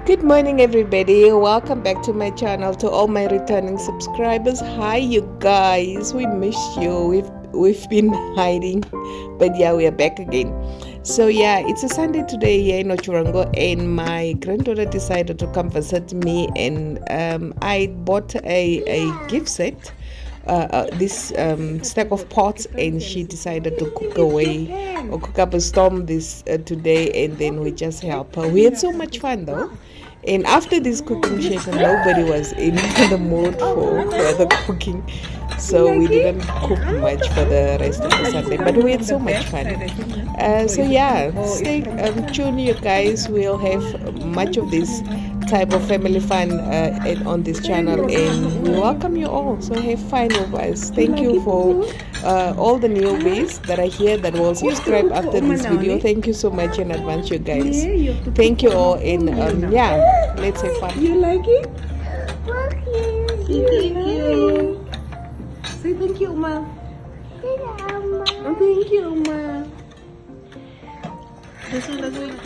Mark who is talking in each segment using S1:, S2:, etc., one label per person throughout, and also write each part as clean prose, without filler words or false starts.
S1: Good morning, everybody. Welcome back to my channel. To all my returning subscribers, hi you guys. We missed you. We've been hiding, but yeah, we are back again. So yeah, it's a Sunday today here in Ochurango, and my granddaughter decided to come visit me, and I bought a gift set. This stack of pots, and she decided to cook away or cook up a storm this today, and then we just help her. We had so much fun though, and after this cooking session nobody was in the mood for further cooking, so we didn't cook much for the rest of the Sunday, but we had so much fun. So yeah, stay tuned you guys. We'll have much of this type of family fun on this channel, and we welcome you all, so have fun with us. Thank you for all the newbies that are here that will subscribe after this video. Thank you so much in advance, you guys. Thank you all, and yeah, let's have fun.
S2: You like it? Say thank you. Say thank you, Uma. Oh, thank you, Uma. This one doesn't.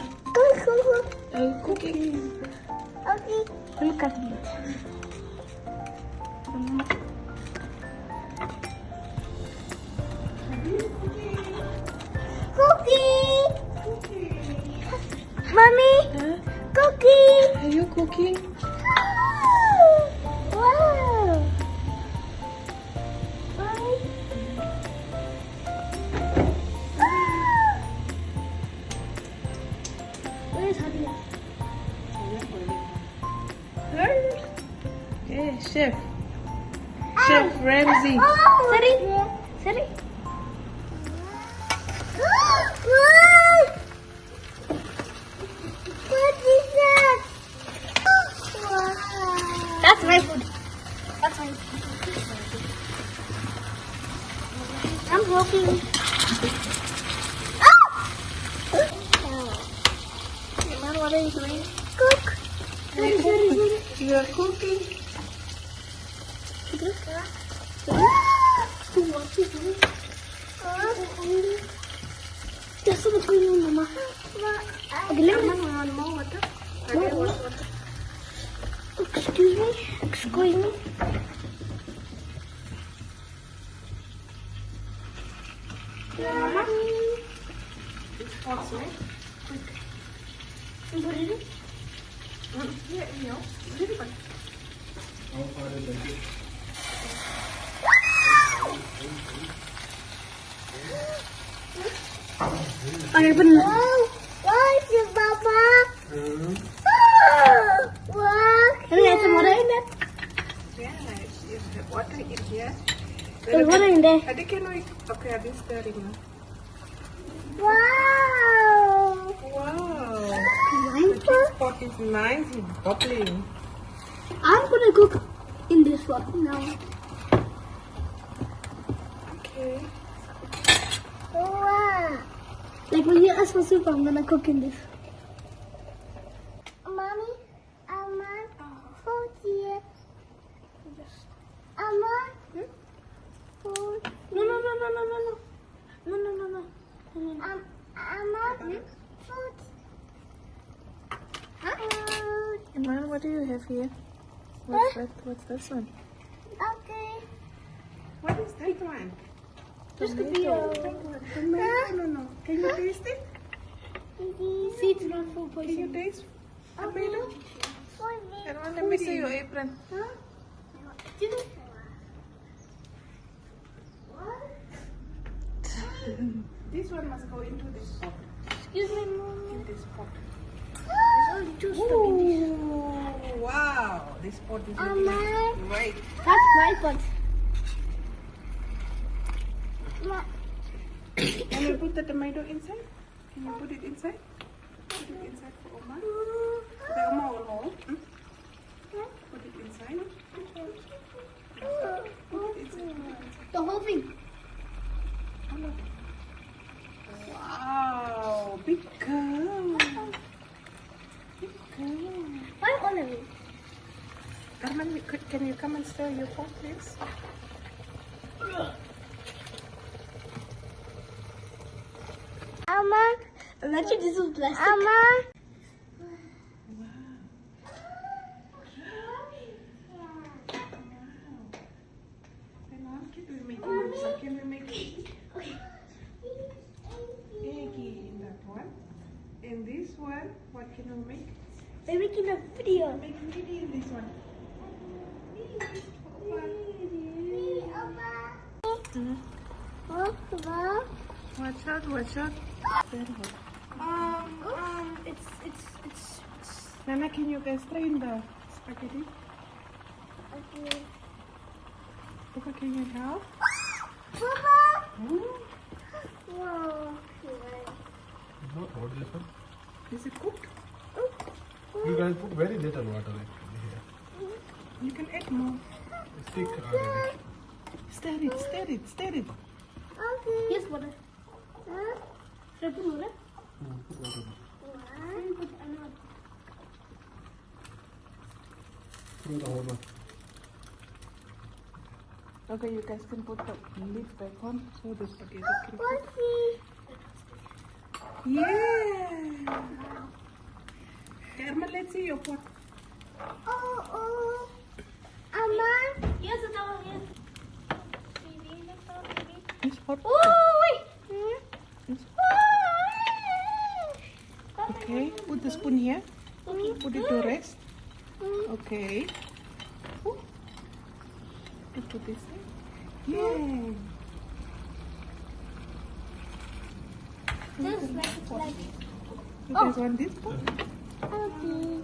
S2: Cooking.
S3: Okay.
S2: Look at me.
S3: Cookie. Mommy.
S2: Huh?
S3: Cookie.
S2: Are you cooking?
S3: Wow. Mommy. Where is Audiio?
S2: Okay, Chef. Chef Ramsay.
S3: Sorry. Sorry. What is that? That's my food. That's my food. I'm helping. Mom, what are you doing? Cook.
S2: You are cooking.
S3: What is it? Just so clean, Mama. Excuse me. Excuse me. Mama.
S2: It's hot, right?
S3: What is it?
S2: Yeah, you know, really good.
S3: Ano ba na? Wow, si Papa. Wow. Ano yan? Samara yun eh.
S2: Yeah, it's the water in here.
S3: There's water in there.
S2: I think you know it. Okay, I've been stirring now.
S3: Wow.
S2: Wow.
S3: Nice.
S2: This pot is nice. It's bubbling.
S3: I'm gonna cook in this one now.
S2: Okay.
S3: Wow. Like when you ask for soup, I'm gonna cook in this. Mommy, I want food here. I want food. No, no, no, no, no, no, no. No, no, no, no. I want food. Food.
S2: Iman, what do you have here? What's that? What's this one?
S3: Okay.
S2: What is that one?
S3: Just a
S2: Tomato.
S3: video.
S2: Tomato. No, no. Can you taste it?
S3: See, it's not food
S2: Can you
S3: poison.
S2: taste tomato?
S3: Okay.
S2: Iman, let me see your apron.
S3: Huh?
S2: This one must go into this pot.
S3: Excuse me, Mom.
S2: In this pot.
S3: There's only two stuff in this.
S2: Ooh, wow. This pot is
S3: Mama.
S2: looking great.
S3: That's my pot.
S2: Can you put the tomato inside? Can you put it inside? Put it inside for Oma. The Oma will hold. Put it inside. Put it inside.
S3: The whole thing.
S2: Wow, big girl. Big girl.
S3: Why all of it?
S2: Arman, can you come and stir your pot, please?
S3: Mama, Imagine this was plastic. Mama.
S2: What can you make?
S3: We're making a video.
S2: Make a video in this one. Watch out, watch out.
S3: It's.
S2: Nana, can you guys strain the spaghetti?
S3: Okay.
S2: Papa, can you help?
S3: Papa!
S2: Hmm?
S3: Wow.
S4: Not hot this one.
S2: Is it cooked?
S4: You guys put very little water actually here.
S2: You can add more.
S4: It's thick already.
S2: Stir it, stir it, stir it.
S3: Okay. Yes, water. Should I put water?
S4: Put water. Throw the whole one.
S2: Okay, you guys can put the lid back on so the spaghetti can cook.
S3: Pussy.
S2: Yeah! Irma, let's see your pot.
S3: Oh. Amma? Yes, it's all here. Baby, let's go, baby.
S2: It's hot.
S3: Oh, wait.
S2: It's- Okay, put the spoon here. Put it to rest. Okay. Ooh. And put this in. Yeah.
S3: Just like.
S2: You guys want this pot?
S3: Okay.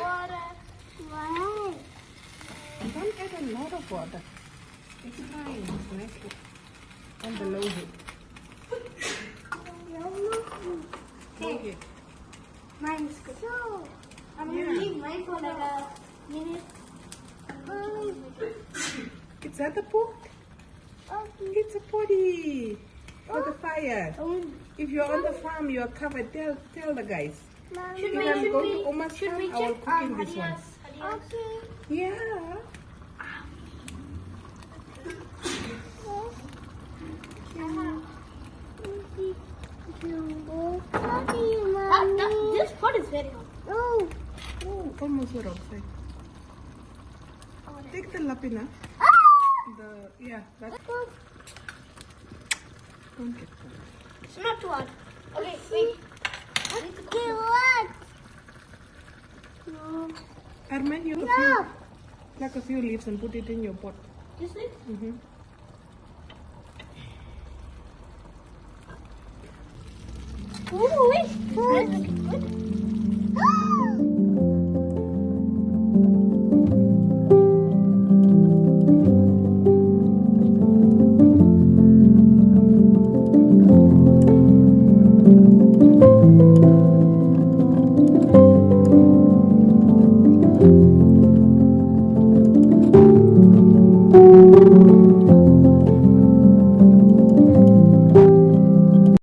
S3: Water. Wow.
S2: Don't add a lot of water. It's fine. It's nice. On the low heat. Okay.
S3: Mine's good. So, I'm gonna
S2: Yeah.
S3: leave mine for like a minute.
S2: It's at the pot.
S3: Okay.
S2: It's a potty for the fire.
S3: Um,
S2: If you're on the farm, you are covered. Tell the guys.
S3: should
S2: If
S3: we,
S2: I'm
S3: should
S2: going
S3: we,
S2: to Oma's
S3: should we
S2: farm, I will
S3: check
S2: cook in this one.
S3: Okay.
S2: Yeah.
S3: This pot is very hot.
S2: Oh, almost were outside. Take the lapina. That don't get cold.
S3: It's not too hot. Okay, wait. Okay, what? No.
S2: Arman, you pluck a few leaves and put it in your pot.
S3: This leaf?
S2: Mm-hmm.
S3: Oh, wait. Good.